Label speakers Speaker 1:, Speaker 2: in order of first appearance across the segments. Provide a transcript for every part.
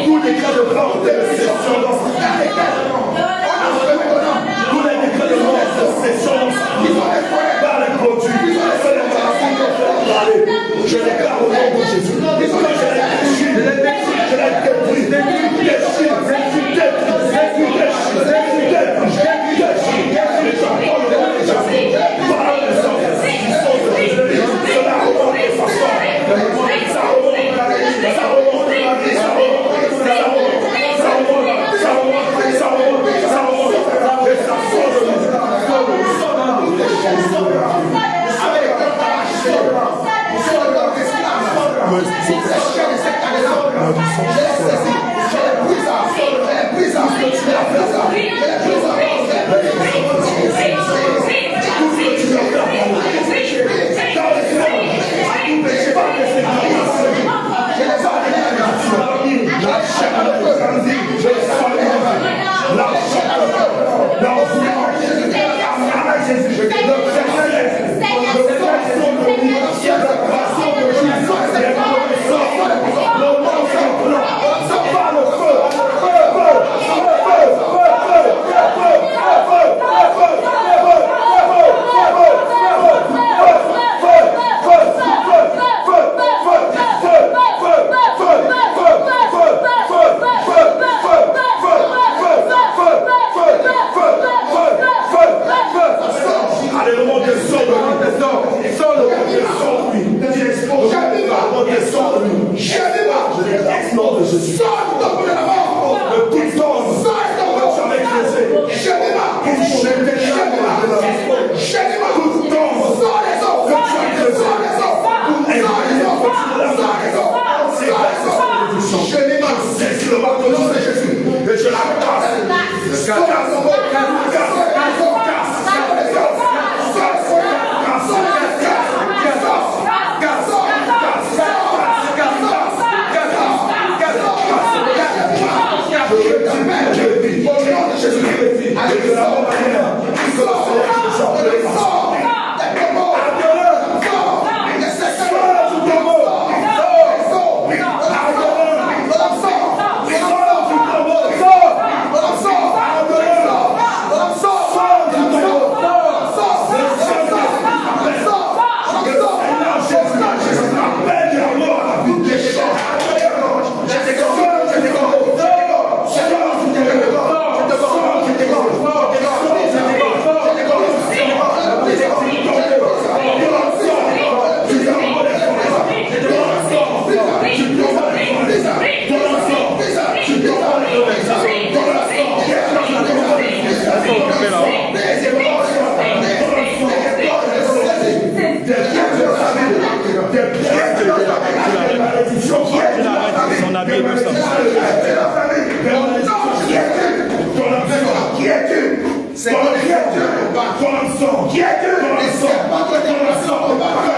Speaker 1: Tous les cas de Qui est Dieu? Les serpents de démonstration.
Speaker 2: Merci.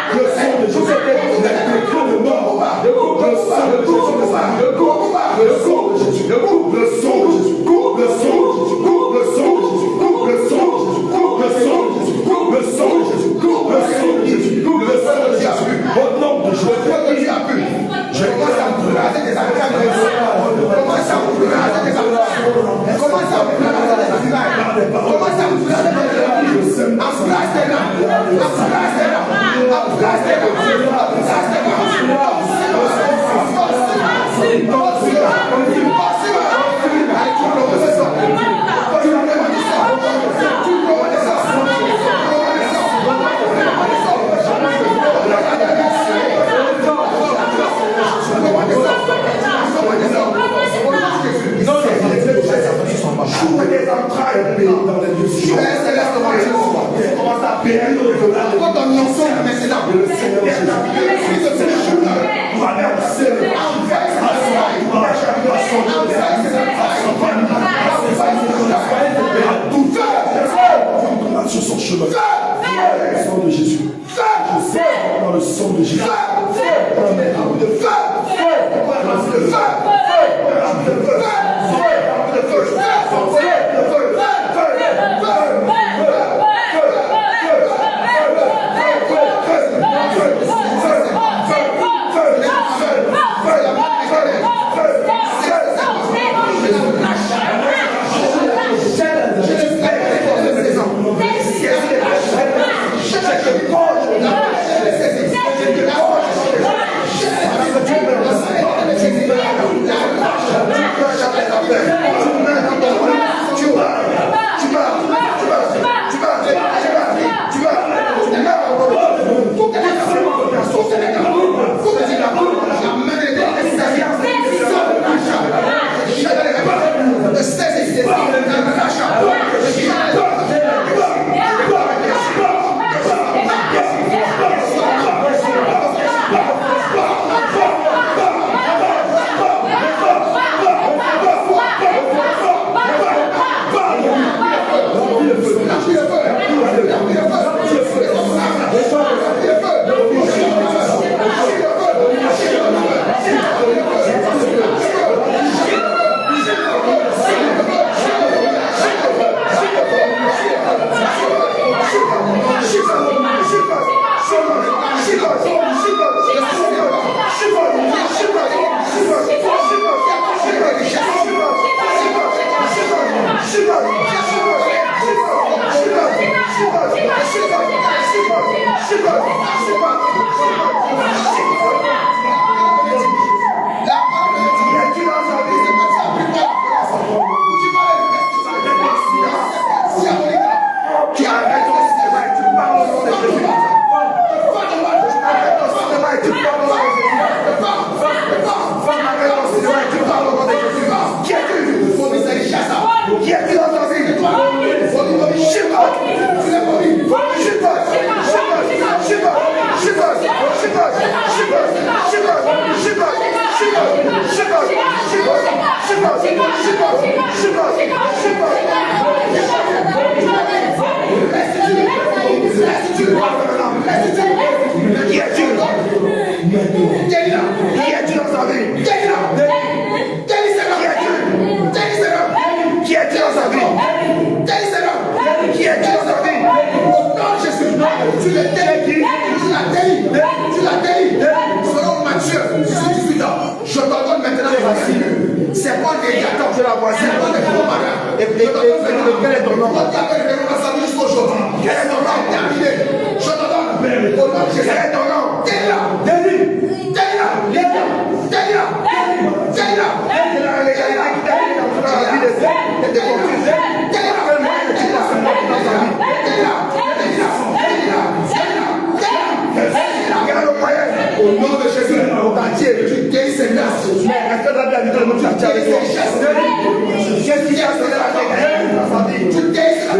Speaker 2: Le sang de Jésus. Le mort. Le sang de Jésus. Le sang de Jésus. Le sang de Jésus. Le sang de Jésus. Le sang de Jésus. Le sang de Jésus. Le sang de Jésus. Le sang de Jésus. Le sang de Jésus. Le sang de Jésus. Le sang de Jésus. Au nom de Jésus. Je commence à me raser des attaques. Commence à me raser des attaques. Commence à me raser des attaques. Commence à me raser des attaques. En place des lames. En place des lames. En place des lames. En place des sur son chemin. Le sang de Jésus. Dans le sang de Jésus. C'est pas des gâteaux, je la vois. C'est pas des gros marins. Et quel est ton nom? Quel est ton nom? Terminé. Je te donne. Au nom de Jésus. Quel est ton nom? Au nom de Jésus, tu guéris ces grâces. Mais est-ce que tu as bien vu le monde avec toi? Qu'est-ce qui a sonné la tête? Tu guéris la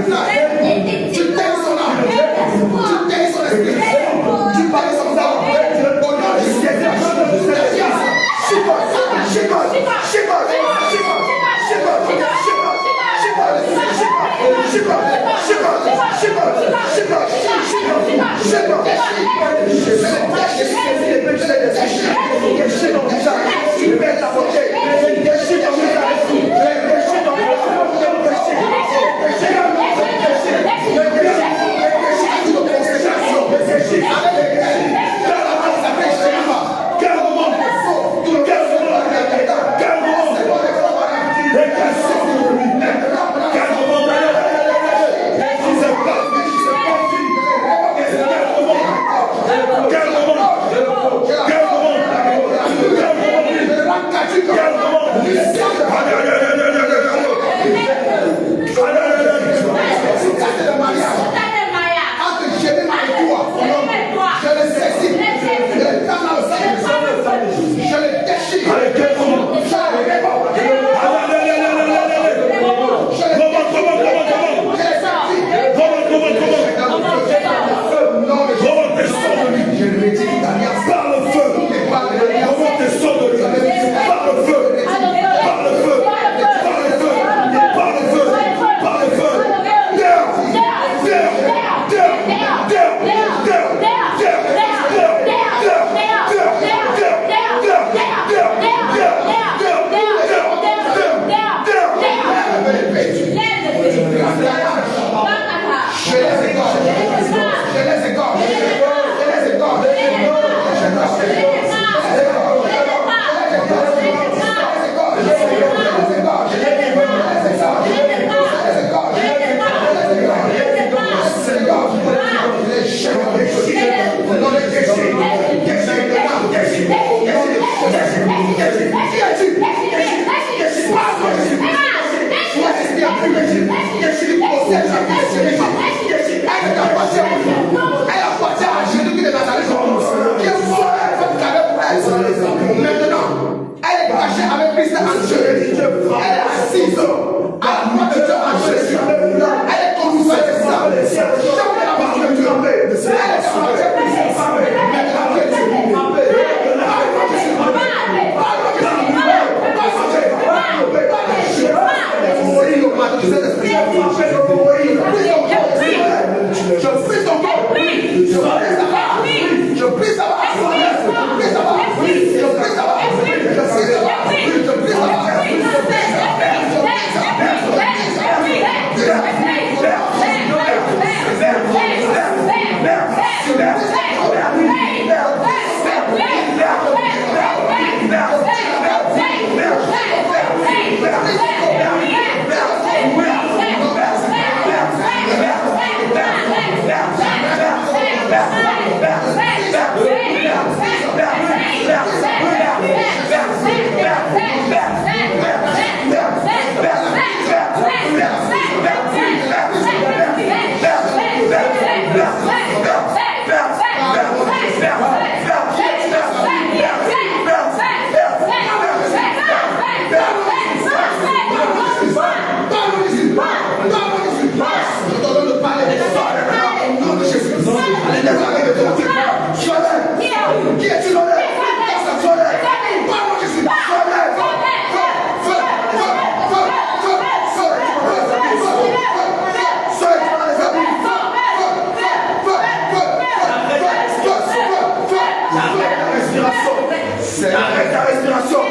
Speaker 2: Arrête ta respiration.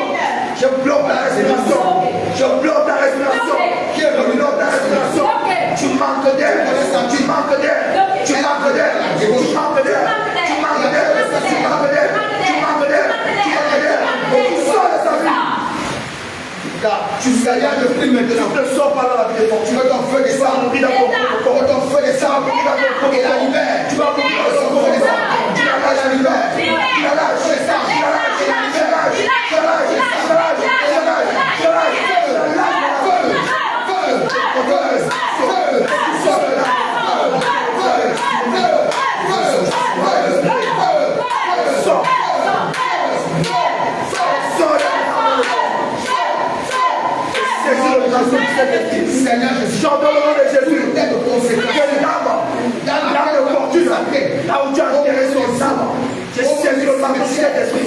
Speaker 2: Je bloque ta respiration. Je bloque ta respiration. Je bloque ta respiration. Tu manques d'air. Tu manques d'air. Tu manques d'air. Tu manques d'air. Tu manques d'air. Tu manques d'air. Tu manques d'air. Tu manques d'air. Sors de sa vie. Tu sais, je prie maintenant. Tu ne sors pas dans la vie de ton. Tu veux t'en feu des sangs. Tu veux t'en feu des sangs. Et la libère. Tu vas mourir dans son corps des sangs. Tu la lâches la libère. Tu la lâches les sangs. Tu la lâches. Tu la lâches. Tu la lâches. Tu la lâches. Tu la lâches. Tu la lâches. Seigneur, j'entends le nom de Jésus. Que l'âme de fortune, là où tu as enterré son âme, je saisis le marché d'esprit.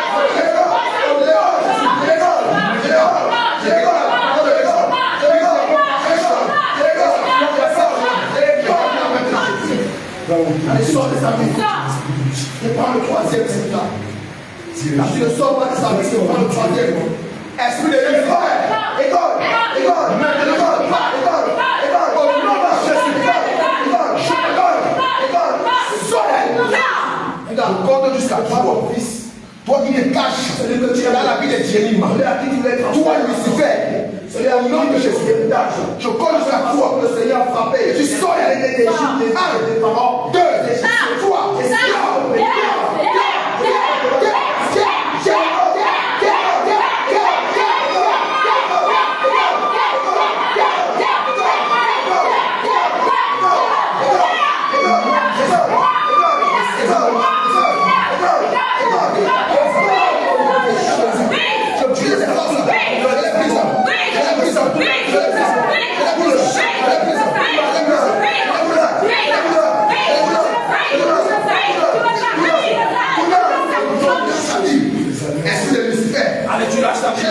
Speaker 1: Allez, sors de sa vie. Et prends le troisième, c'est là. Quand tu ne sors pas de sa vie, prends le troisième. Esprit de l'univers. École. Regarde, compte jusqu'à 3, mon fils. Toi qui te caches, celui que tu es dans la vie de Jérémie, toi Lucifer, au nom de Jésus, je compte jusqu'à 3 pour le Seigneur frapper. Et tu sors les d'Égypte. 1, 2, 3, et allez, tu lâches ta vie.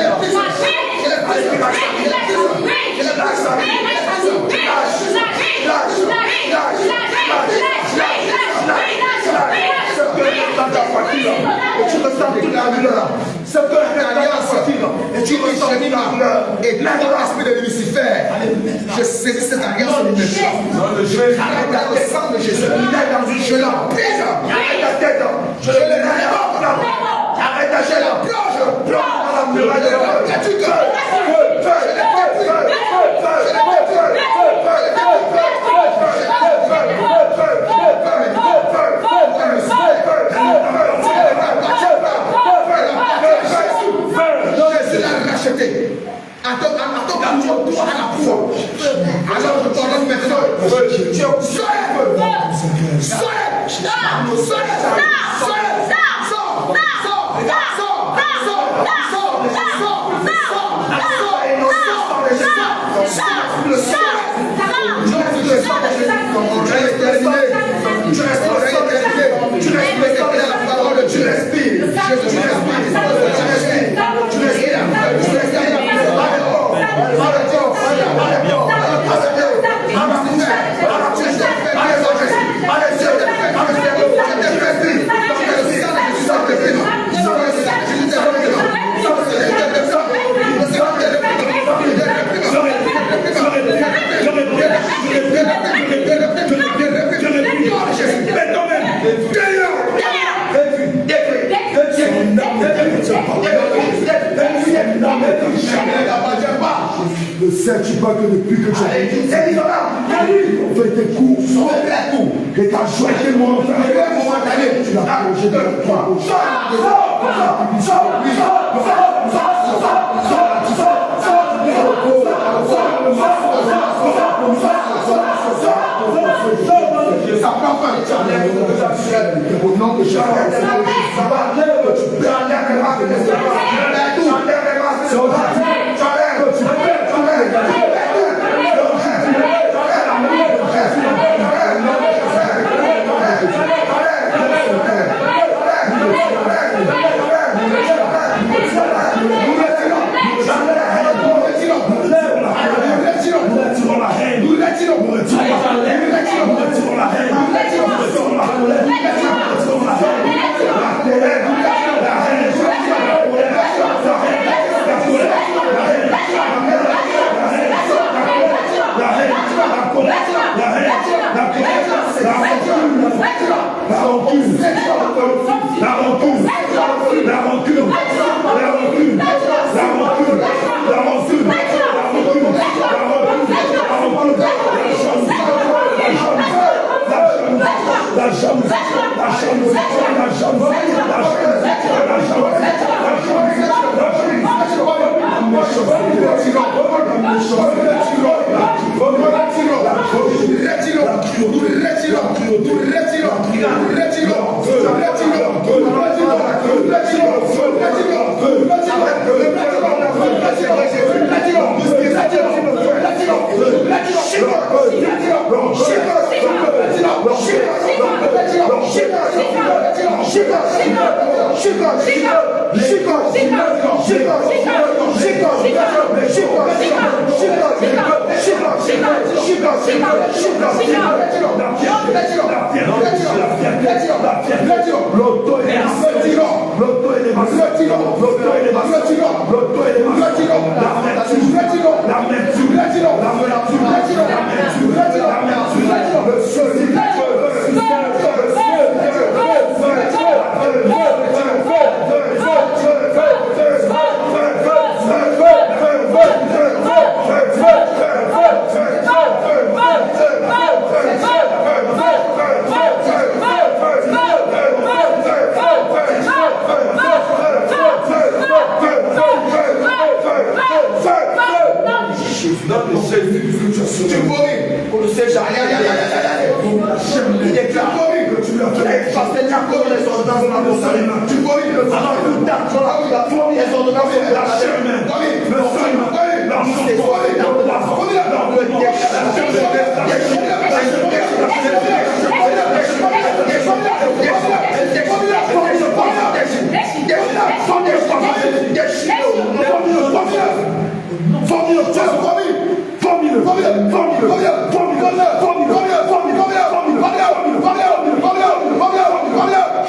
Speaker 1: Et tu ressens la douleur. Et l'esprit de Lucifer, je saisis cette alliance au maintenant. Dans le sang de Jésus, je la prise. Je la arrête, je la plonge dans la muraille de la Jésus l'a racheté. Alors je t'ordonne maintenant.
Speaker 2: Le sais-tu pas que depuis que tu as fait tes coups, et ta joie était momentanée, tu l'as plongé dans le toit. Au nom de Jésus,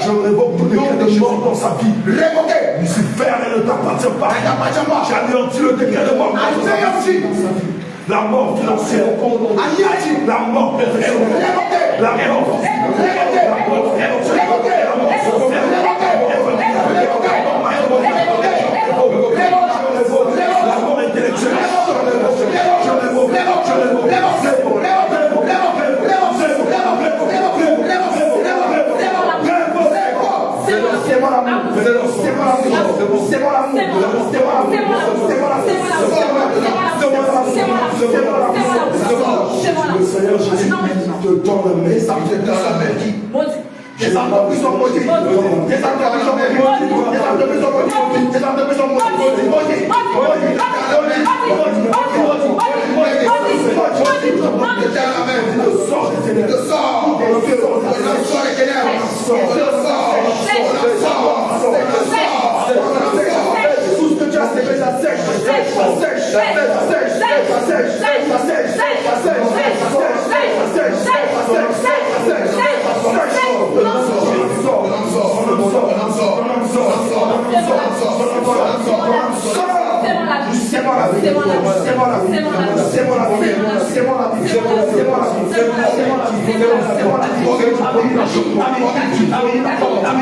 Speaker 2: Je révoque tout décret de mort dans sa vie.
Speaker 1: Révoqué.
Speaker 2: Lucifer ne t'appartient pas. J'anéantis le décret de mort dans sa vie. La mort financière. La mort professionnelle. La mort. La mort intellectuelle. Le Seigneur Jésus te tend la main. Les entreprises sont maudits. Les entreprises sont maudits. Les entreprises sont maudits. Les entreprises sont maudits. La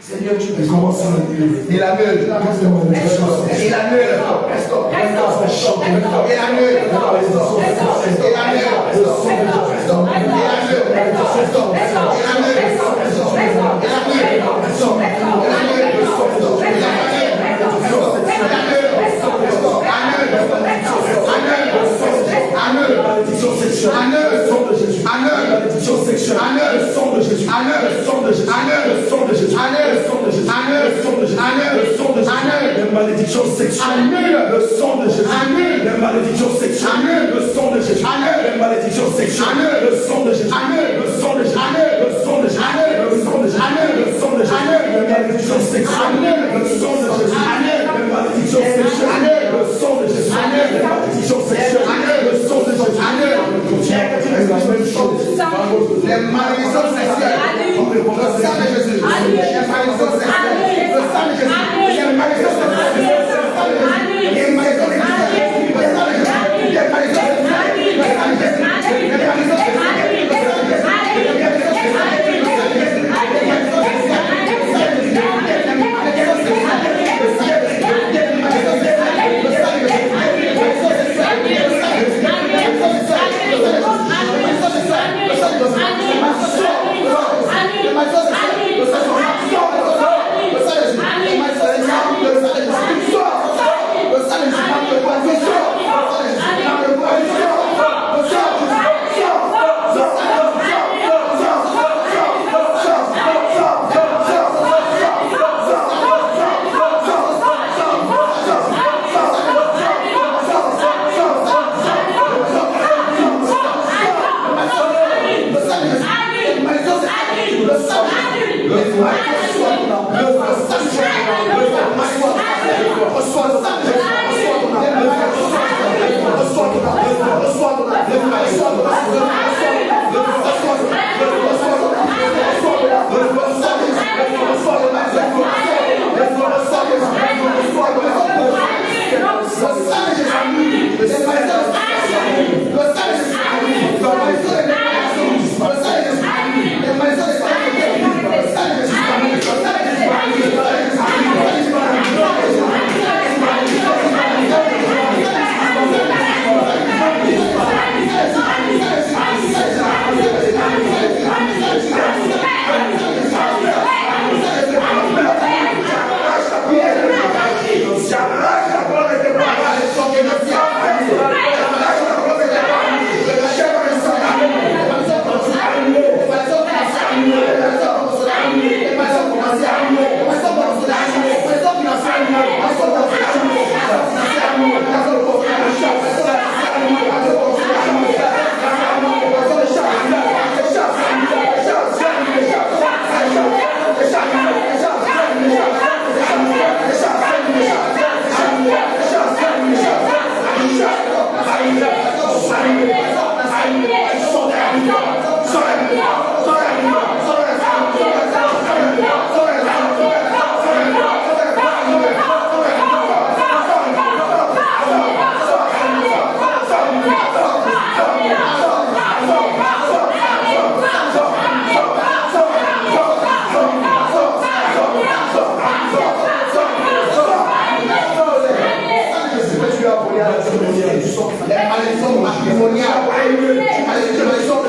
Speaker 1: Seigneur, tu commences à il annule. Il annule.
Speaker 2: Malédiction sexuelle. Le sang de Jésus. Malédiction sexuelle. Le sang de Jésus. Le sang de Jésus. Le sang de Jésus. Le sang de Jésus. Le sang de Jésus. Le sang de Jésus. Les malédictions sexuelles. Le sang de Jésus. Les malédictions sexuelles. Le sang de Jésus. Les malédictions sexuelles. Le sang de Jésus. Le sang de Jésus. Le sang de Jésus. Le sang de Jésus. Le sang de Jésus. Les malédictions sexuelles. Le sang de Jésus. Les malédictions sexuelles. Le sang de Jésus. Les malédictions sexuelles. Le sang de Jésus.
Speaker 1: Les malédictions sexuelles. Le sang de Jésus. Les malédictions sexuelles. Le sang de Jésus. Les malédictions sexuelles. Les malédictions sexuelles. Le sang de Jésus. Les malédictions sexuelles. Le sang de Jésus. Les malédictions sexuelles. malédictions matrimoniales, les malédictions de la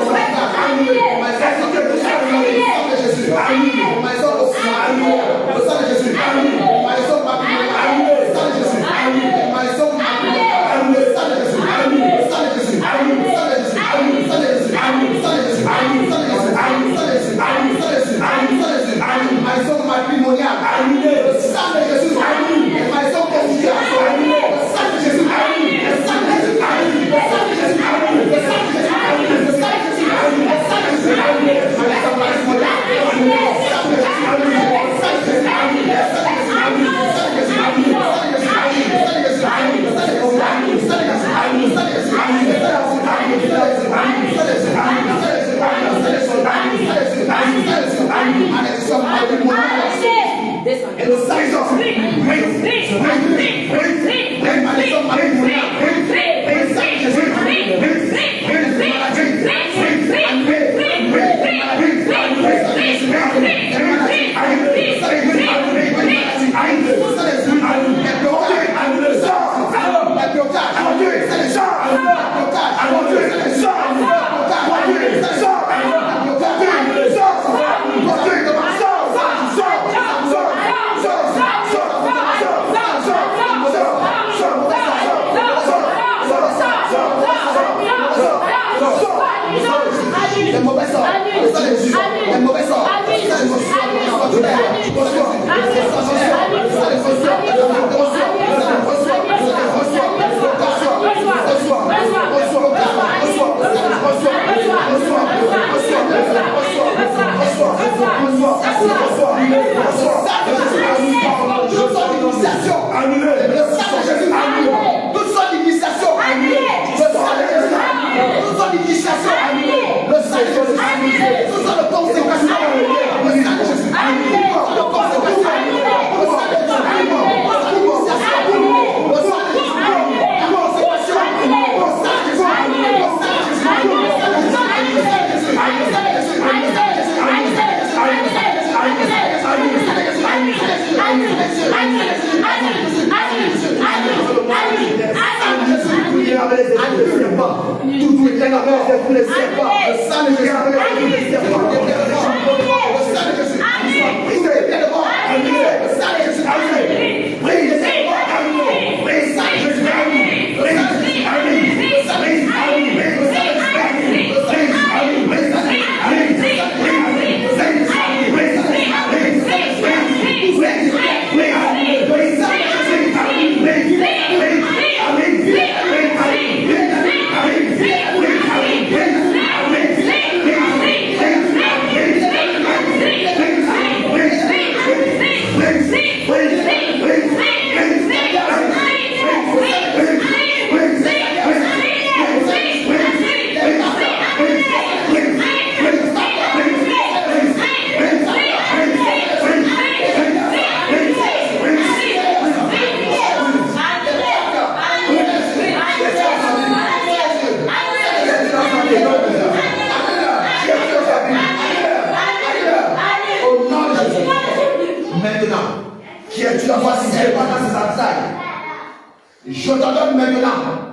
Speaker 1: Je te donne maintenant.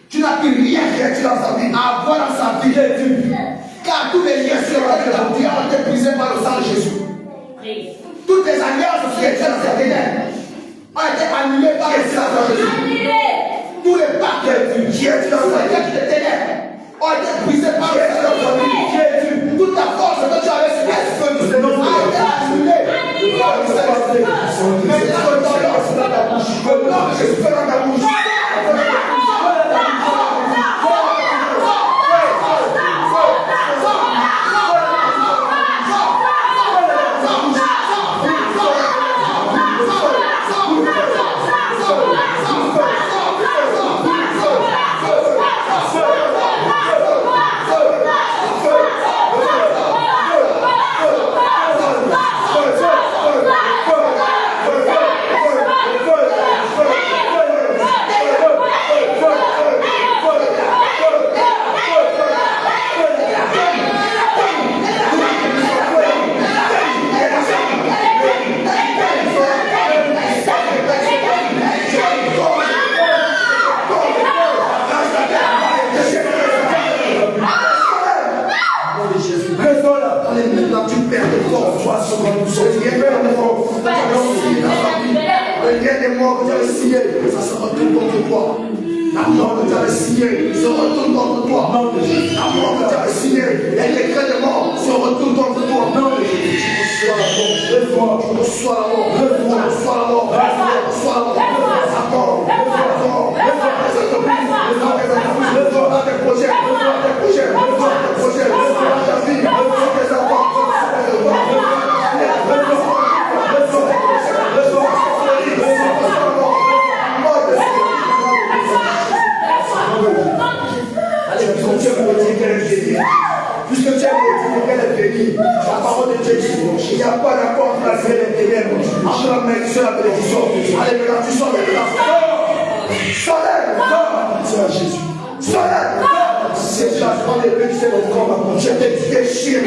Speaker 1: Tu n'as plus rien réussi dans sa vie, à avoir dans sa vie. Car tous les liens sur la terre ont été brisés par le sang de Jésus. Toutes les alliances qui étaient dans cette ténèbres ont été annulées par le sang de Jésus. Tous les pactes qui étaient dans cette ténèbres ont été brisés par le sang de Jésus. Toute la force que tu avais sur l'esprit a été annulée par le sang de Jésus. Maintenant, le nom dans ta bouche. Le nom de Jésus fait dans ta bouche. toi. L'amour que tu avais signé se retourne contre toi. L'amour que tu avais signé, les décrets de mort se retournent contre toi. Reçois la mort. Reçois la mort. Reçois la mort. Reçois tes projets. Ta vie. Tes enfants. Puisque tu as dit qu'elle est bénie, la parole de Dieu dit il n'y a pas d'accord entre la vie et les ténèbres, entre la malédiction et la bénédiction. Allez, maintenant, tu sors maintenant. Sors Jésus. Sors. C'est la grande épée qui s'est dans le corps. Je te déchire.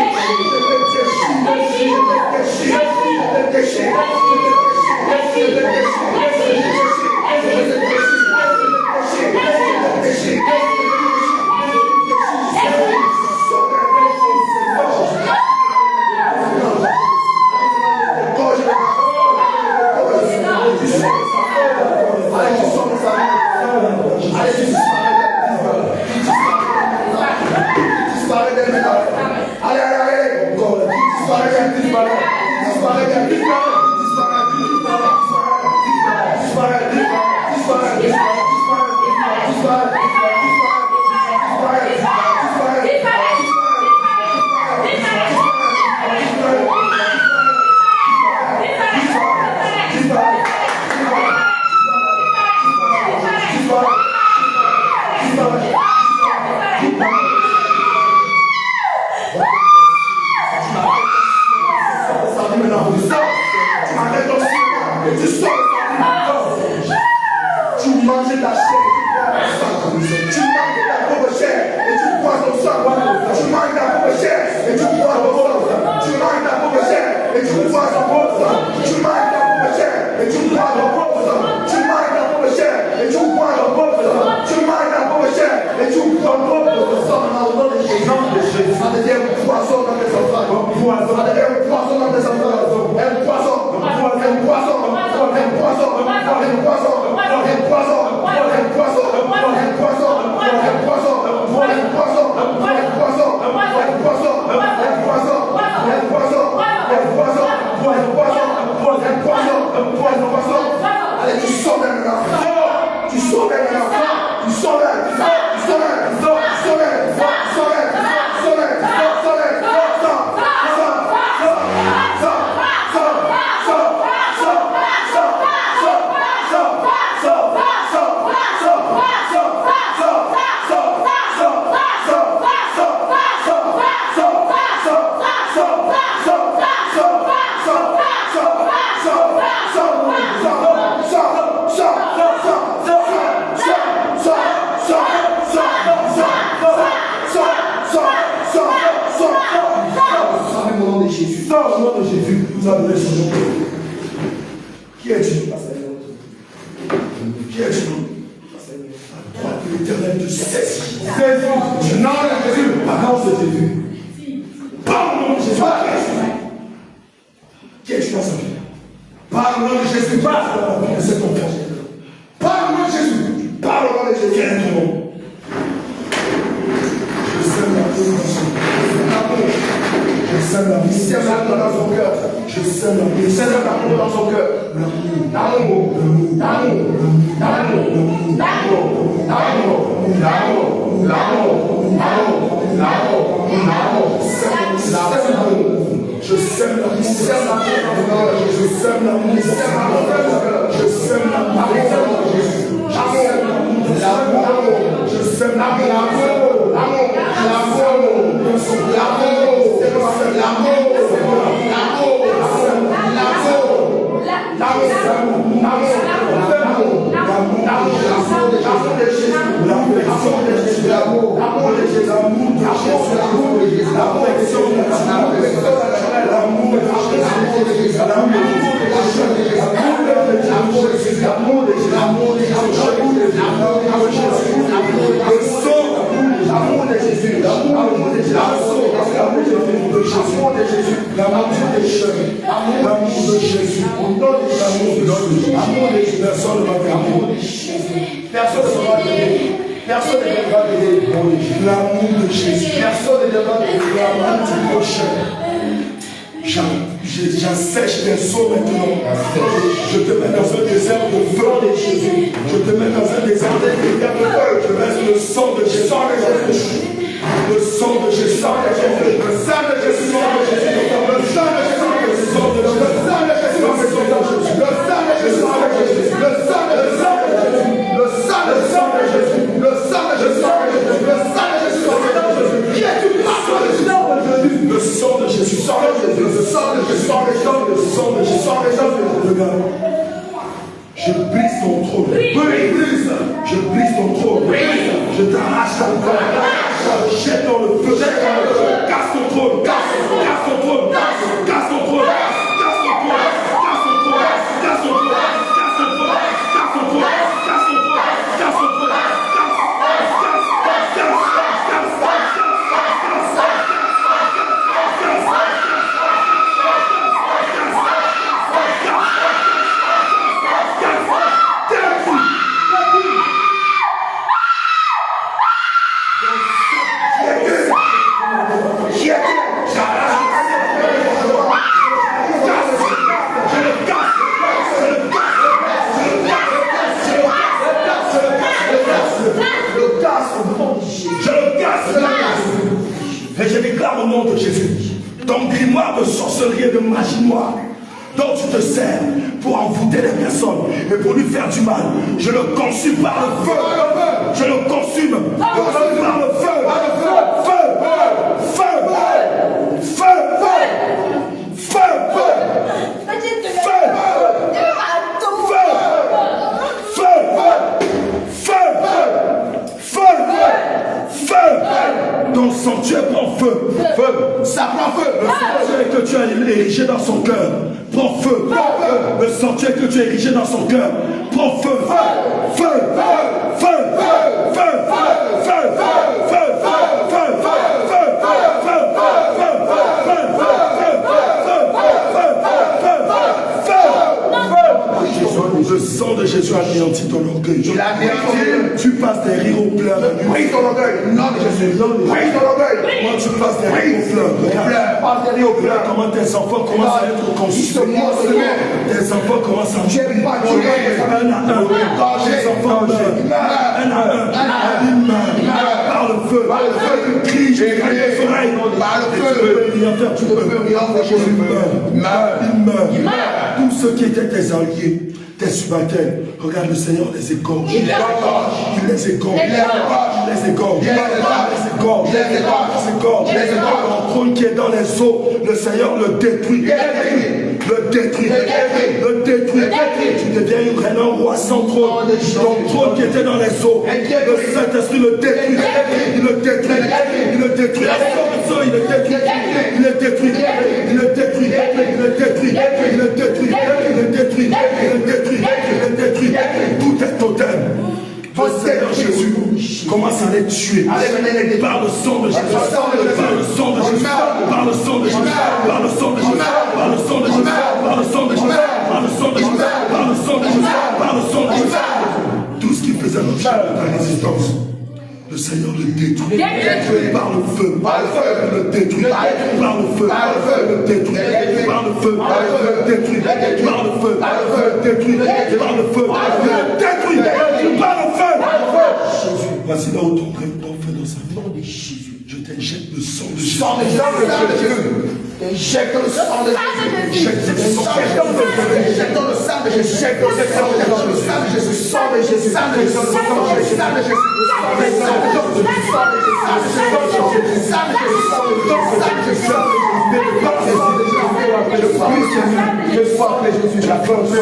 Speaker 2: L'amour de Jésus.
Speaker 1: Personne ne va t'aider. Personne ne va t'aider. L'amour de Jésus. Personne ne va t'aider. L'amour du prochain. J'assèche tes seaux maintenant. Je te mets dans un désert de feu de Jésus. Je te mets dans un désert de feu. Je laisse le sang de Jésus. Le sang de Jésus. Le sang de Jésus. Le sang de Jésus. Le sang de Jésus. Le sang de Jésus. Le sang de Jésus. Le sang de Jésus. Le sang de Jésus. Le sang de Jésus. Le sang de Jésus. Le sang de Jésus. Le sang de Jésus. Qui est une marque de Jésus? Le sang de Jésus. Le sang de Jésus. Le sang de Jésus. Le sang de Jésus. Regarde. Je brise ton trône. Je brise ton trône. Je t'arrache ton corps. Je jette dans le feu. Casse ton trône. Casse ton trône. Casse ton trône. Casse ton trône. Casse ton trône. Casse ton trône. Casse ton trône. Casse ton trône. Casse ton trône. Casse ton trône. Et je déclare au nom de Jésus, ton grimoire de sorcellerie et de magie noire, dont tu te sers pour envoûter les personnes et pour lui faire du mal, je le consume par le feu. Je le consume par le feu. Ton sanctuaire prend feu. Ça prend feu. Le sanctuaire que tu as érigé dans son cœur prend feu. Le sanctuaire que tu as érigé dans son cœur prend feu. Le sang de Jésus anéantit ton orgueil. Tu passes des rires aux pleurs. Brise ton orgueil. Non, Jésus. Brise ton orgueil. Moi, tu passes des rires aux pleurs. Comment tes enfants commencent à être consumés. Tes enfants commencent à mourir. Un à un. Tes enfants meurent. Un à un. Ils meurent. Par le feu. Crie, j'ai crié les oreilles. Par le feu. Tu peux rien faire. Ils meurent. Tous ceux qui étaient tes alliés, tes subalternes, regarde, le Seigneur les égorge. Il les égorge. Ton trône qui est dans les eaux, le Seigneur le détruit. Tu deviens une reine, un roi sans trône. Ton trône qui était dans les eaux, le Saint-Esprit le détruit. Il le détruit. Tout est totem. Le Seigneur Jésus commence à les tuer par le sang de Jésus, par le sang de Jésus, par le sang de Jésus, par le sang de Jésus, par le sang de Jésus, par le sang de Jésus, par le sang de Jésus, par le sang de Jésus, par le sang de Jésus. Tout ce qui faisait l'objet de ta résistance, le Seigneur le détruit par le feu, le détruit par le feu, le détruit par le feu, le détruit par le feu, le détruit par le feu, le détruit par le feu. Voici là où ton feu dans sa vie. Je t'injecte le sang de Jésus. Injecte le sang de Jésus. Injecte le sang de Jésus. Injecte le sang de Jésus. Injecte le sang de Jésus. Sang de Jésus. Sang de Jésus. Sang de Jésus. Sang de Jésus. Je sois appelé Jésus, la force de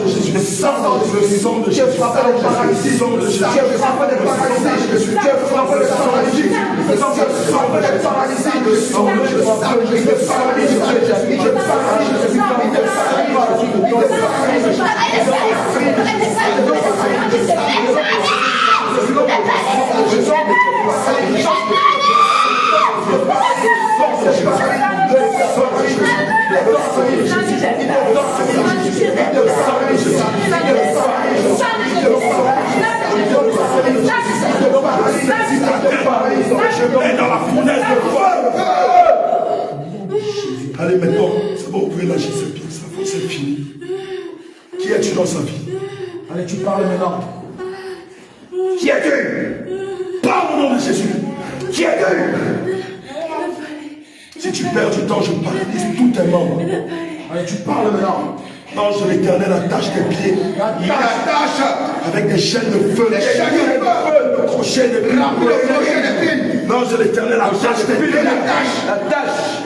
Speaker 1: Jésus, le sang de Jésus, je frappe le paralysie, je frappe le paralysie, je frappe le paralysie, je frappe le paralysie, le sang de Jésus, je paralyse, je
Speaker 2: dans sa vie?
Speaker 1: Allez, tu parles maintenant. Qui es-tu?
Speaker 2: Parle au nom de Jésus.
Speaker 1: Qui es-tu?
Speaker 2: Si tu perds du temps, je paralyse tous tes membres.
Speaker 1: Allez, tu parles maintenant.
Speaker 2: Ange de l'Éternel attache tes pieds.
Speaker 1: Il attache
Speaker 2: avec des chaînes de feu.
Speaker 1: des chaînes de feu.
Speaker 2: Le crochet de
Speaker 1: Le crochet d'épine.
Speaker 2: L'ange de l'Éternel attache tes pieds.
Speaker 1: L'attache.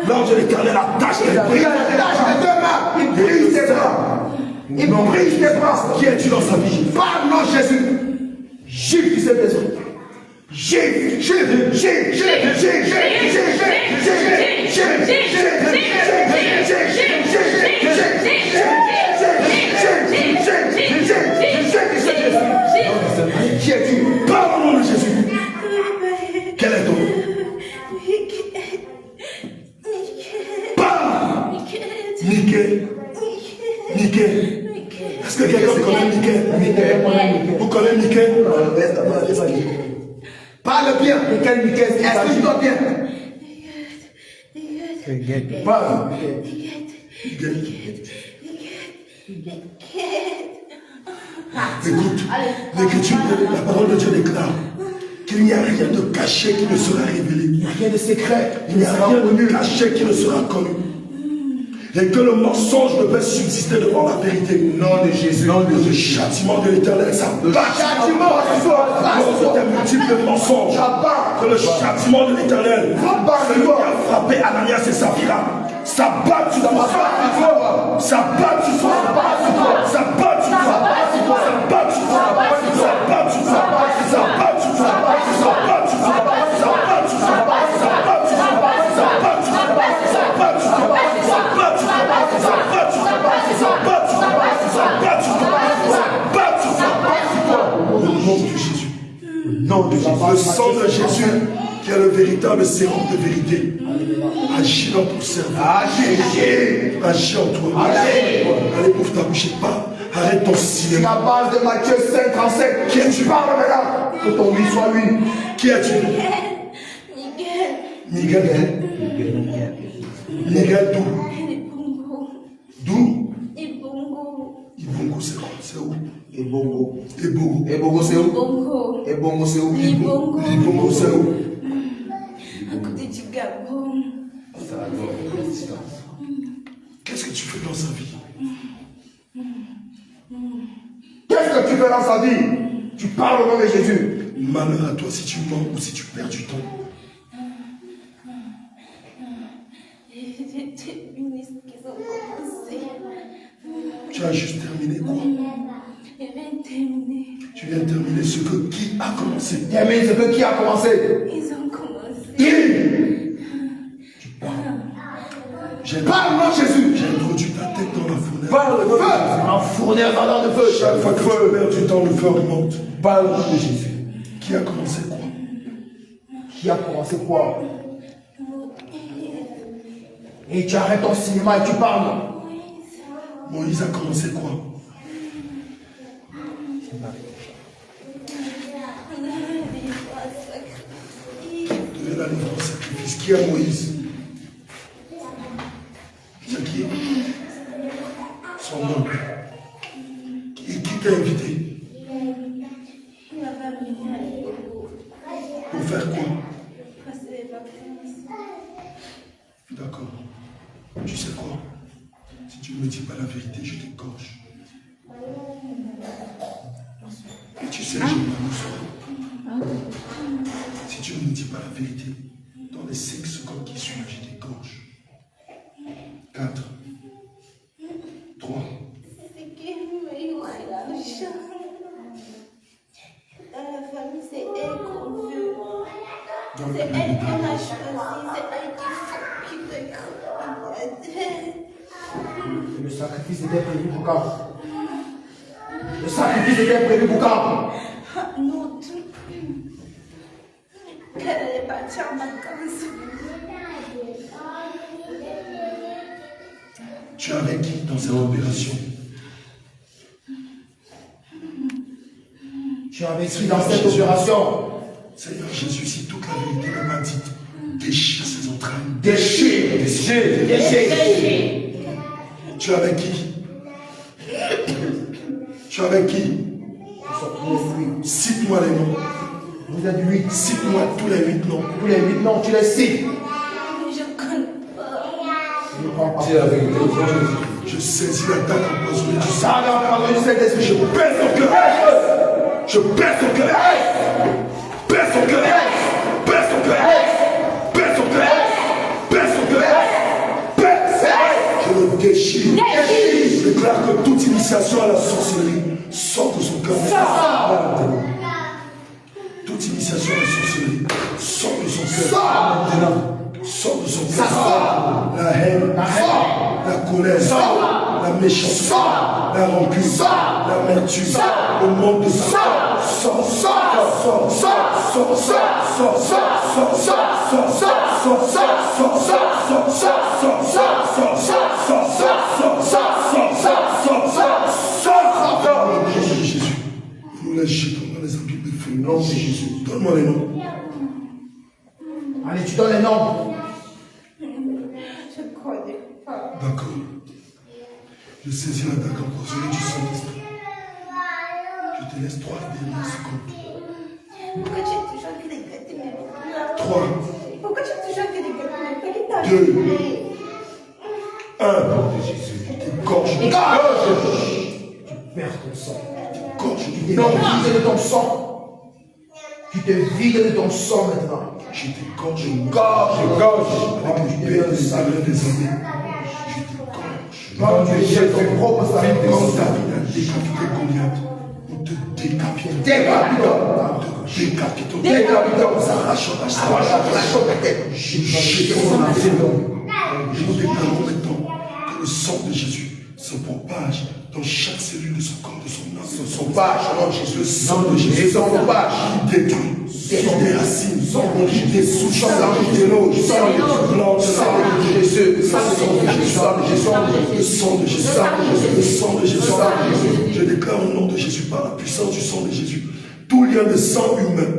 Speaker 2: L'ange de l'Éternel attache tes pieds.
Speaker 1: Il attache tes deux mains. Il brise tes bras. Il brise tes bras.
Speaker 2: Qui es-tu dans sa vie?
Speaker 1: Parle, non, Jésus. Gifle qui s'est maison. Gifle, gifle, gifle, gifle, gifle, qui es-tu?
Speaker 2: Parle au nom de Jésus. Quel est ton nom? Parle. Mickey. Mickey. Est-ce que quelqu'un connaît Mickey? Vous connaissez Mickey?
Speaker 1: Parle bien. Explique-toi bien. Parle.
Speaker 2: Écoute, l'écriture, la parole de Dieu déclare qu'il n'y a rien de caché qui ne sera révélé.
Speaker 1: Il n'y a rien de secret.
Speaker 2: Il n'y a rien de caché qui ne sera connu. Et que le mensonge ne peut subsister devant la vérité.
Speaker 1: Nom de Jésus.
Speaker 2: Le châtiment de l'Éternel, ça bat. Contre tes multiples mensonges. Que le châtiment de l'Éternel, celui qui a frappé Ananias et Saphira, ça bat sur toi. Ça bat sur toi. Ça bat sur toi. Ça bat sur toi. Ça bat sur toi. Ça bat sur toi. Ça bat sur toi. Ça bat sur toi. Ça bat sur toi. Ça bat sur toi. Ça bat sur toi. Le sang de Jésus, qui est le véritable sérum de vérité, agit dans ton cerveau. Agis en toi. Allez, ouvre ta bouche et parle. Arrête ton cinéma.
Speaker 1: La base de Matthieu 5, 37. Qui es-tu? Parle maintenant. Que ton vie soit lui.
Speaker 2: Qui es-tu? Miguel. Miguel d'où? D'où? Ibongo, c'est quoi? C'est où?
Speaker 1: Ebongo.
Speaker 2: Ebongo.
Speaker 1: Ebongo, c'est où? Ebongo, c'est où?
Speaker 2: Ibongo, c'est où? Qu'est-ce que tu fais dans sa vie?
Speaker 1: Qu'est-ce que tu fais dans sa vie? Tu parles au nom de Jésus.
Speaker 2: Malheur à toi si tu mens ou si tu perds du temps. Tu as juste terminé quoi? Tu viens de terminer ce que qui a commencé?
Speaker 1: Termine ce que qui a commencé?
Speaker 3: Ils ont commencé.
Speaker 1: Qui?
Speaker 2: Tu parles.
Speaker 1: Parle au nom de Jésus.
Speaker 2: J'ai introduit ta tête dans la fournaise.
Speaker 1: Parle le feu. En fournaise dans le feu.
Speaker 2: Chaque fois que tu perds du temps, le feu augmente.
Speaker 1: Parle au nom de Jésus.
Speaker 2: Qui a commencé quoi?
Speaker 1: Qui a commencé quoi? Et tu arrêtes ton cinéma et tu parles.
Speaker 2: Moïse a commencé quoi? Donner la livre en sacrifice. Qui est Moïse? C'est qui? Son nom. Qui t'a invité? Pour faire quoi? D'accord. Tu sais quoi? Si tu ne me dis pas la vérité, je t'égorge. Et tu sais, j'ai une soirée. Si tu ne me dis pas la vérité, dans les 5 secondes qui suivent, je t'égorge. 4, 3.
Speaker 3: C'est qui m'a eu l'argent. Dans la famille, c'est elle qu'on veut. C'est elle qu'on a choisi. C'est elle qui te croit.
Speaker 1: Le sacrifice était prévu pour quand? Le sacrifice était prévu pour quand?
Speaker 3: Non, qu'elle est partie en vacances.
Speaker 2: Tu es avec qui dans cette opération?
Speaker 1: Tu es avec qui dans cette opération?
Speaker 2: Seigneur Jésus, si toute la vérité n'est pas dite, déchire ses entrailles.
Speaker 1: Déchire.
Speaker 2: Tu es avec qui? Tu es avec qui? Cite-moi les noms.
Speaker 1: Vous êtes 8.
Speaker 2: Cite-moi tous les 8 noms.
Speaker 1: Tous les 8 noms, tu les cites.
Speaker 3: Je connais pas.
Speaker 1: Je ne comprends pas.
Speaker 4: Dis la vérité.
Speaker 2: Je saisis la date empoisonnée du sang.
Speaker 1: Ça va prendre du Saint-Esprit.
Speaker 2: Je baisse son cœur. Je baisse son cœur. Baisse son cœur. Baisse son cœur. Baisse son cœur. Baisse son cœur. Baisse. Je le déchire. Je déclare que toute initiation à la sorcellerie sort de son cœur. Toute initiation à la sorcellerie sort de son cœur. Sort de son cœur. La haine, la colère, la méchanceté, la rancune, l'amertume, le manque de sang. Jésus, nous les jetons dans les abîmes de feu.
Speaker 1: Nom de Jésus.
Speaker 2: Donne-moi les noms.
Speaker 1: Allez, tu donnes les noms.
Speaker 3: Je connais pas.
Speaker 2: D'accord. Je saisis la dague empoisonnée du Saint-Esprit. Je te laisse 3 dernières secondes.
Speaker 3: Pourquoi tu es toujours que des gâteaux?
Speaker 2: 3,
Speaker 3: Pourquoi tu es toujours que des gâteaux?
Speaker 2: 2, 1. T'égorge.
Speaker 1: Tu perds ton sang.
Speaker 2: T'égorge.
Speaker 1: Tu te vides de ton sang. Tu te vides de ton sang maintenant.
Speaker 2: Je t'égorge.
Speaker 1: Gorge.
Speaker 2: Avec du père des années des années. Je t'égorge.
Speaker 1: Quand tu jettes ton propre sang.
Speaker 2: Quand David a décapité Goliath, on te décapite.
Speaker 1: Décapitons.
Speaker 2: Décapitons.
Speaker 1: Décapitons.
Speaker 2: Arrachons la
Speaker 1: Arrachons ta tête.
Speaker 2: Je vous déclare maintenant que le sang de Jésus se propage dans chaque cellule de son corps, de son âme, de son
Speaker 1: Propage, nom de Jésus.
Speaker 2: Le sang de Jésus
Speaker 1: Son propage.
Speaker 2: qui détruit, qui déracine,
Speaker 1: Sang de
Speaker 2: qui
Speaker 1: Jésus.
Speaker 2: dessouche,
Speaker 1: Sang de
Speaker 2: qui
Speaker 1: Jésus.
Speaker 2: déloge,
Speaker 1: Sang de Jésus.
Speaker 2: blanc de
Speaker 1: Sang
Speaker 2: sang,
Speaker 1: de Jésus. Sang de Jésus. Sang de Jésus.
Speaker 2: le sang de Jésus, le sang de Jésus. Je déclare au nom de Jésus, par la puissance du sang de Jésus, tout lien de sang humain,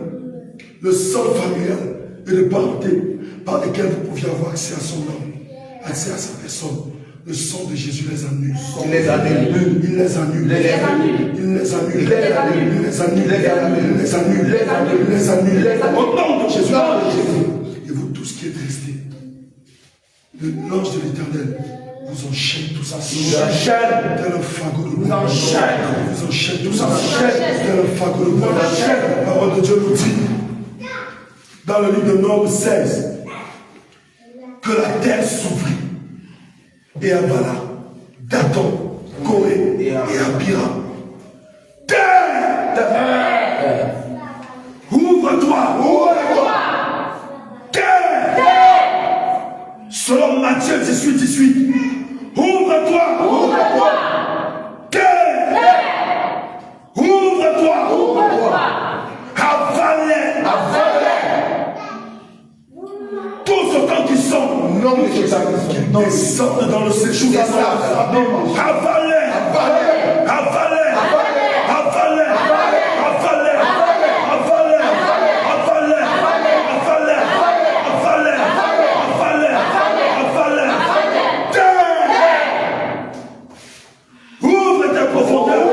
Speaker 2: le sang familial et de parenté par lesquels vous pouviez avoir accès à son âme, accès à sa personne. Le sang de Jésus les annule.
Speaker 1: Il les annule.
Speaker 2: Il les annule.
Speaker 1: Il les annule.
Speaker 2: Il les annule.
Speaker 1: Il les annule.
Speaker 2: Il les annule.
Speaker 1: Il les annule.
Speaker 2: Il les annule.
Speaker 1: Il les annule.
Speaker 2: Il les annule.
Speaker 1: Il les annule.
Speaker 2: Au nom de Jésus.
Speaker 1: Au nom de Jésus.
Speaker 2: Et vous tous qui êtes restés, l'ange de l'Éternel vous enchaîne tous ensemble.
Speaker 1: Enchaîne.
Speaker 2: Tel un fagot de bois.
Speaker 1: Vous enchaîne.
Speaker 2: Vous enchaîne tous ensemble. Tel un fagot de bois. La parole de Dieu nous dit, dans le livre de Nombre 16, que la terre s'ouvrit et avala Dathan, Corée et Abira. Terre! Ouvre-toi! Terre! Selon Matthieu 18. Ouvre-toi! Terre! Ouvre-toi! Avalez! Tous autant qui sont
Speaker 1: Nom de Jésus.
Speaker 2: descendent dans le séjour des arbres. Avalez! Ouvre tes profondeurs.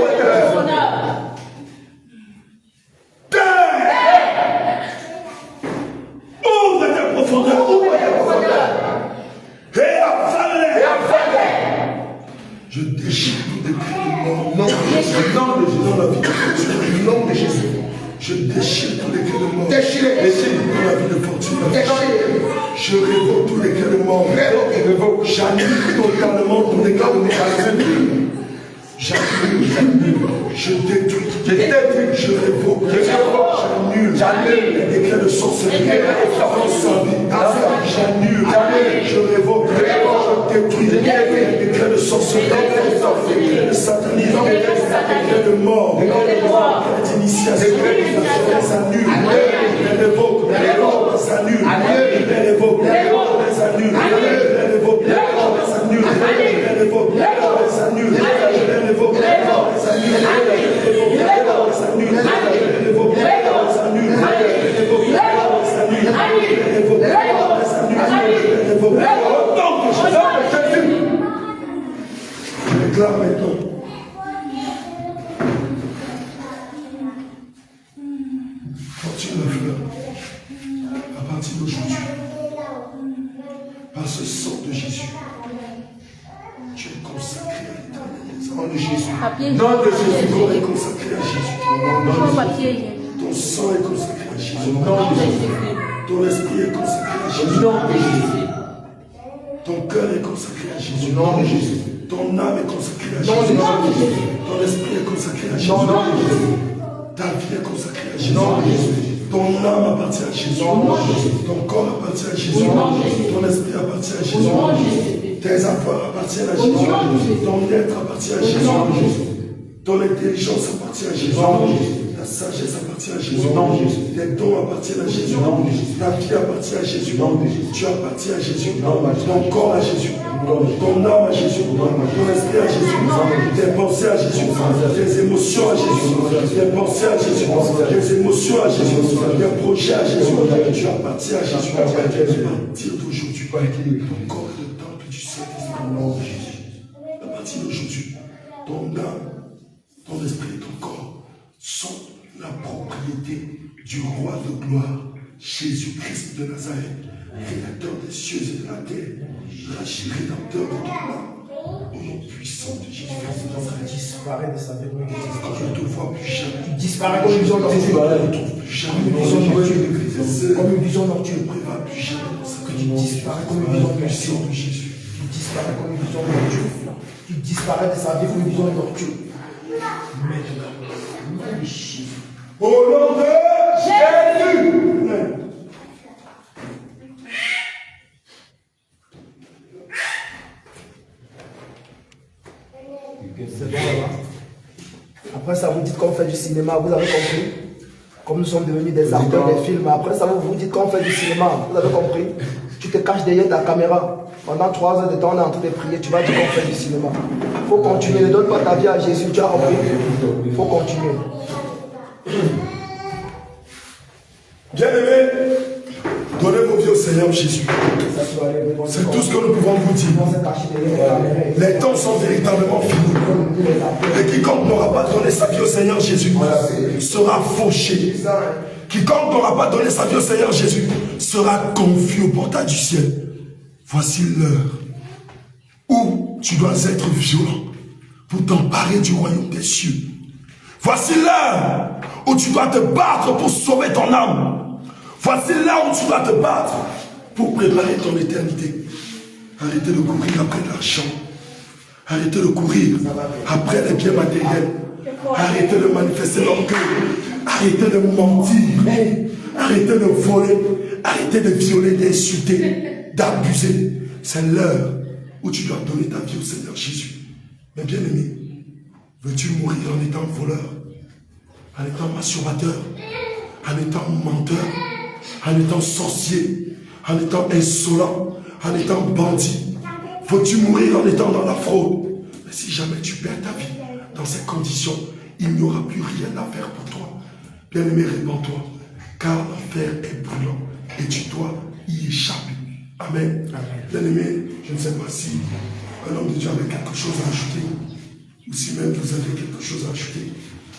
Speaker 2: Ouvre tes profondeurs. Et avalez. Je déchire tout décret de mort.
Speaker 1: Nom de Jésus. Nom de Jésus.
Speaker 2: Dans la vie de fortune.
Speaker 1: Nom de Jésus.
Speaker 2: Je déchire tout décret de mort.
Speaker 1: Déchirez.
Speaker 2: Dans la vie de fortune.
Speaker 1: Déchirez.
Speaker 2: Je révoque tout décret de mort.
Speaker 1: Révoque.
Speaker 2: J'annule totalement tout décret de mort. J'annule. Je détruis. Je révoque. J'annule. Les décrets de sorcellerie. J'annule. Je révoque. Je détruis. Les décrets de sorcellerie. Les décrets de satanisme. Les décrets de mort. Les décrets d'initiation. Les annule. Les révoque. Les annule. Les révoque. Les annule. Les révoque. Les annule. Les révoque. Les annule. Les révoque. Les je déclare maintenant partir de la fleur, à partir d'aujourd'hui, par ce sang de Jésus, tu es consacré à l'éternel. Nom de Jésus. Nom de Jésus. Ton est consacré à Jésus. Ton sang est consacré à Jésus. Ton esprit est consacré à Jésus. Ton cœur est consacré à Jésus. Nom de Jésus. Ton âme est consacrée à Jésus. Ton esprit est consacré à Jésus. Ta vie est consacrée à Jésus. Ton âme appartient à Jésus. Ton corps appartient à Jésus. Ton esprit appartient à Jésus. Tes affaires appartiennent à Jésus. Ton être appartient à Jésus. Ton intelligence appartient à Jésus. Ta sagesse appartient à Jésus. Tes dons appartiennent à Jésus. Ta vie appartient à Jésus. Tu appartiens à Jésus. Ton corps à Jésus. Ton âme à Jésus. Ton esprit à Jésus. Tes pensées à Jésus. Tes émotions à Jésus. Tes pensées à Jésus. Tes émotions à Jésus. Tes projets à Jésus. Tu appartiens à Jésus. À partir d'aujourd'hui, ton corps est le temple du Saint-Esprit. À partir d'aujourd'hui, ton âme, ton esprit et ton corps sont la propriété du roi de gloire, Jésus-Christ de Nazareth, créateur des cieux et de la terre, rédempteur de ton âme. Au nom puissant de Jésus-Christ de Nazareth,
Speaker 4: disparaît de sa vie.
Speaker 2: quand je ne te vois plus jamais,
Speaker 4: Tu disparais comme une vision nocturne.
Speaker 2: je ne te trouve plus jamais,
Speaker 4: Comme une vision nocturne.
Speaker 2: ne prévois plus jamais dans sa vie.
Speaker 4: Tu disparais comme une vision
Speaker 2: Puissant
Speaker 4: nocturne.
Speaker 2: de Jésus.
Speaker 4: Tu disparais comme une vision nocturne. Tu disparais de sa vie comme une vision nocturne. Maintenant.
Speaker 2: Au nom de Jésus.
Speaker 4: C'est bon là. Après ça, vous dites qu'on fait du cinéma, vous avez compris? Comme nous sommes devenus des acteurs des films, après ça, vous dites qu'on fait du cinéma, vous avez compris? Tu te caches derrière ta caméra. Pendant 3 heures de temps, on est en train de prier, tu vas dire qu'on fait du cinéma. Il faut continuer, ne donne pas ta vie à Jésus, tu as compris? Il faut continuer.
Speaker 2: Bien-aimés, donnez vos vies au Seigneur Jésus. C'est tout ce que nous pouvons vous dire. Les temps sont véritablement finis. Et quiconque n'aura pas donné sa vie au Seigneur Jésus sera fauché. Quiconque n'aura pas donné sa vie au Seigneur Jésus sera confus au portail du ciel. Voici l'heure où tu dois être violent pour t'emparer du royaume des cieux. Voici l'heure où tu dois te battre pour sauver ton âme. Voici l'heure où tu dois te battre pour préparer ton éternité. Arrêtez de courir après l'argent. Arrêtez de courir après les biens matériels. Arrêtez de manifester l'orgueil. Arrêtez de mentir. Arrêtez de voler. Arrêtez de violer, d'insulter, d'abuser. C'est l'heure où tu dois donner ta vie au Seigneur Jésus. Mais bien aimé, veux-tu mourir en étant voleur, en étant masturbateur, en étant menteur, en étant sorcier, en étant insolent, en étant bandit? Veux-tu mourir en étant dans la fraude? Mais si jamais tu perds ta vie dans ces conditions, il n'y aura plus rien à faire pour toi. Bien-aimé, répands-toi, car l'enfer est brûlant et tu dois y échapper. Amen. Bien-aimé, je ne sais pas si un homme de Dieu avait quelque chose à ajouter, ou si même vous avez quelque chose à ajouter.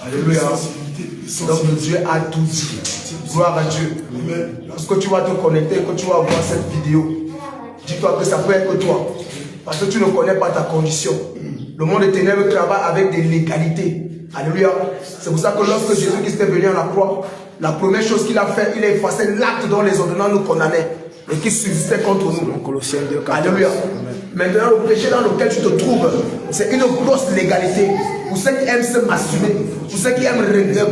Speaker 4: Alléluia. L'homme de Dieu a tout dit. Gloire à Dieu.
Speaker 2: Amen.
Speaker 4: Lorsque tu vas te connecter, que tu vas voir cette vidéo, dis-toi que ça peut être toi. Parce que tu ne connais pas ta condition. Le monde des ténèbres travaille avec des légalités. Alléluia. C'est pour ça que lorsque Jésus-Christ est venu à la croix, la première chose qu'il a fait, il a effacé l'acte dont les ordonnances nous condamnaient et qui subsistait contre nous.
Speaker 5: Colossiens 2, 14.
Speaker 4: Alléluia. Maintenant, le péché dans lequel tu te trouves, c'est une grosse légalité. Pour ceux qui aiment se masturber, pour ceux qui aiment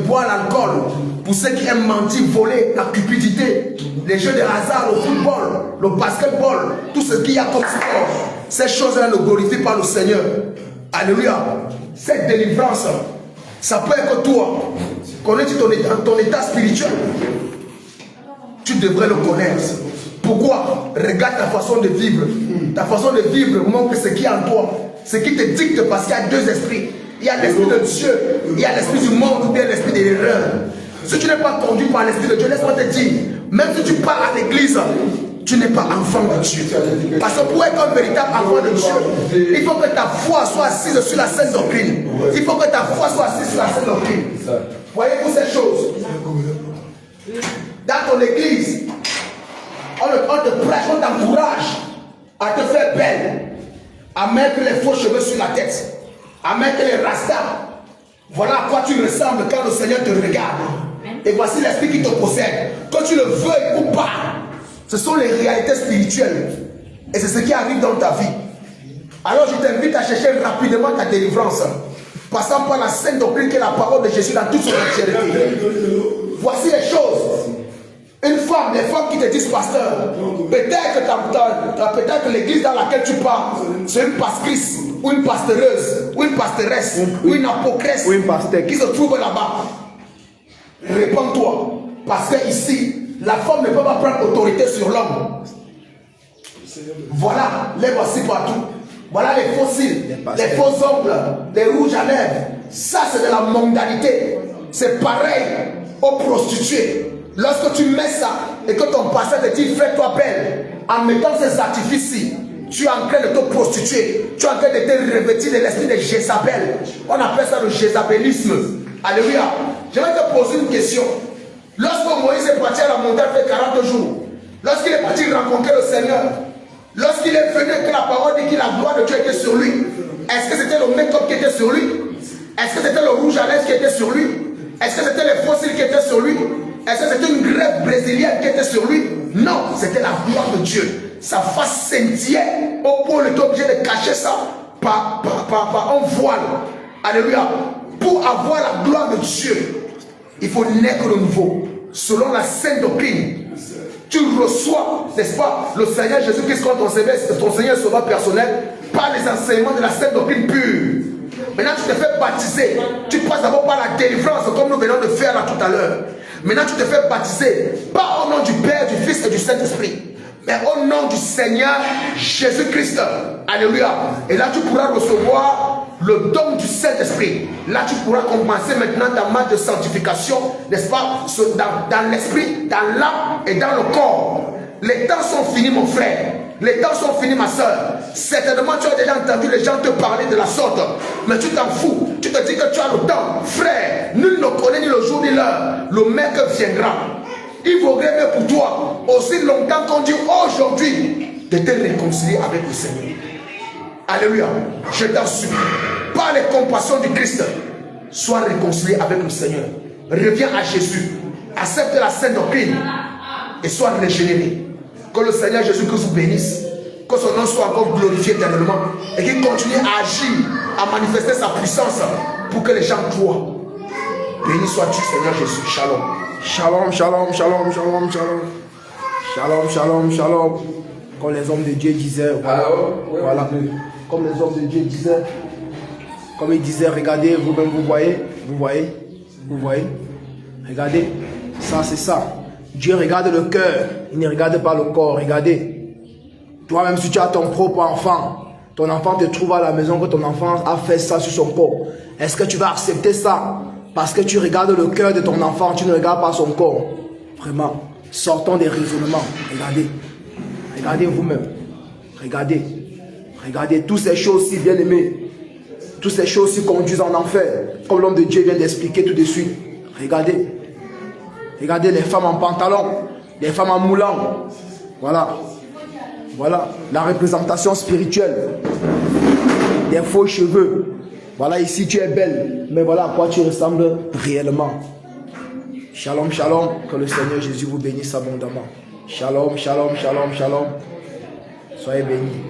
Speaker 4: boire l'alcool, pour ceux qui aiment mentir, voler, la cupidité, les jeux de hasard, le football, le basketball, tout ce qu'il y a comme sport, ces choses-là ne glorifient pas le Seigneur. Alléluia. Cette délivrance, ça peut être toi. Connais-tu ton état spirituel? Tu devrais le connaître. Pourquoi? Regarde ta façon de vivre. Ta façon de vivre montre ce qui est en toi. Ce qui te dicte, parce qu'il y a deux esprits. Il y a l'esprit de Dieu, il y a l'esprit du monde, ou bien l'esprit de l'erreur. Si tu n'es pas conduit par l'esprit de Dieu, laisse-moi te dire, même si tu pars à l'église, tu n'es pas enfant de Dieu. Parce que pour être un véritable enfant de Dieu, il faut que ta foi soit assise sur la sainte doctrine. Il faut que ta foi soit assise sur la sainte doctrine. Voyez-vous ces choses? mettre les faux cheveux sur la tête, à mettre les rastas. Voilà à quoi tu ressembles quand le Seigneur te regarde. Et voici l'esprit qui te possède. Que tu le veuilles ou pas, ce sont les réalités spirituelles. Et c'est ce qui arrive dans ta vie. Alors je t'invite à chercher rapidement ta délivrance, passant par la sainte doctrine qui est la parole de Jésus dans toute son entièreté. Voici les choses. Une femme, les femmes qui te disent pasteur, peut-être que l'église dans laquelle tu pars, c'est une pastrice, ou une pastereuse, ou une pastoresse, ou une apocresse,
Speaker 2: ou une pasteur
Speaker 4: qui se trouve là-bas. Réponds-toi, parce que ici, la femme ne peut pas prendre autorité sur l'homme. Voilà, les voici partout. Voilà les faux cils, les faux ongles, les rouges à lèvres. Ça, c'est de la mondanité. C'est pareil aux prostituées. Lorsque tu mets ça et que ton pasteur te dit fais-toi belle, en mettant ces artifices-ci, tu es en train de te prostituer, tu es en train de te revêtir de l'esprit de Jézabel. On appelle ça le jézabelisme. Alléluia. Je vais te poser une question. Lorsque Moïse est parti à la montagne, fait 40 jours, lorsqu'il est parti rencontrer le Seigneur, lorsqu'il est venu que la parole dit que la gloire de Dieu était sur lui, est-ce que c'était le make-up qui était sur lui? Est-ce que c'était le rouge à lèvres qui était sur lui? Est-ce que c'était les fossiles qui étaient sur lui? Est-ce que c'était une grève brésilienne qui était sur lui? Non, c'était la gloire de Dieu. Sa face scintillait au point où il était obligé de cacher ça par un voile. Alléluia. Pour avoir la gloire de Dieu, il faut naître de nouveau. Selon la sainte doctrine, tu reçois, n'est-ce pas, le Seigneur Jésus-Christ comme ton Seigneur sauveur personnel par les enseignements de la sainte doctrine pure. Maintenant, tu te fais baptiser. Tu passes d'abord par la délivrance, comme nous venons de faire là tout à l'heure. Maintenant, tu te fais baptiser, pas au nom du Père, du Fils et du Saint-Esprit, mais au nom du Seigneur Jésus-Christ. Alléluia. Et là, tu pourras recevoir le don du Saint-Esprit. Là, tu pourras commencer maintenant ta marche de sanctification, n'est-ce pas, dans l'esprit, dans l'âme et dans le corps. Les temps sont finis, mon frère. Les temps sont finis, ma soeur. Certainement, tu as déjà entendu les gens te parler de la sorte. Mais tu t'en fous. Tu te dis que tu as le temps. Frère, nul ne connaît ni le jour ni l'heure. Le maître viendra. Il vaudrait mieux pour toi, aussi longtemps qu'on dit aujourd'hui, de te réconcilier avec le Seigneur. Alléluia. Je t'en supplie. Par les compassions du Christ, sois réconcilié avec le Seigneur. Reviens à Jésus. Accepte la sainte doctrine et sois régénéré. Que le Seigneur Jésus-Christ vous bénisse. Que son nom soit encore glorifié éternellement. Et qu'il continue à agir, à manifester sa puissance pour que les gens croient. Béni sois-tu, Seigneur Jésus. Shalom.
Speaker 2: Shalom, shalom, shalom, shalom, shalom. Shalom, shalom, shalom. Comme les hommes de Dieu disaient, voilà. Voilà. Comme les hommes de Dieu disaient. Comme ils disaient, regardez, vous-même, vous voyez. Regardez. Ça, c'est ça. Dieu regarde le cœur. Il ne regarde pas le corps. Regardez. Toi-même, si tu as ton propre enfant, ton enfant te trouve à la maison que ton enfant a fait ça sur son corps. Est-ce que tu vas accepter ça? Parce que tu regardes le cœur de ton enfant, tu ne regardes pas son corps. Vraiment, sortons des raisonnements. Regardez. Regardez vous-même. Regardez. Regardez toutes ces choses-ci, bien aimées. Toutes ces choses-ci conduisent en enfer. Comme l'homme de Dieu vient d'expliquer tout de suite. Regardez. Regardez les femmes en pantalon. Les femmes en moulant. Voilà. Voilà. La représentation spirituelle. Des faux cheveux. Voilà, ici tu es belle, mais voilà à quoi tu ressembles réellement. Shalom, shalom, que le Seigneur Jésus vous bénisse abondamment. Shalom, shalom, shalom, shalom. Soyez bénis.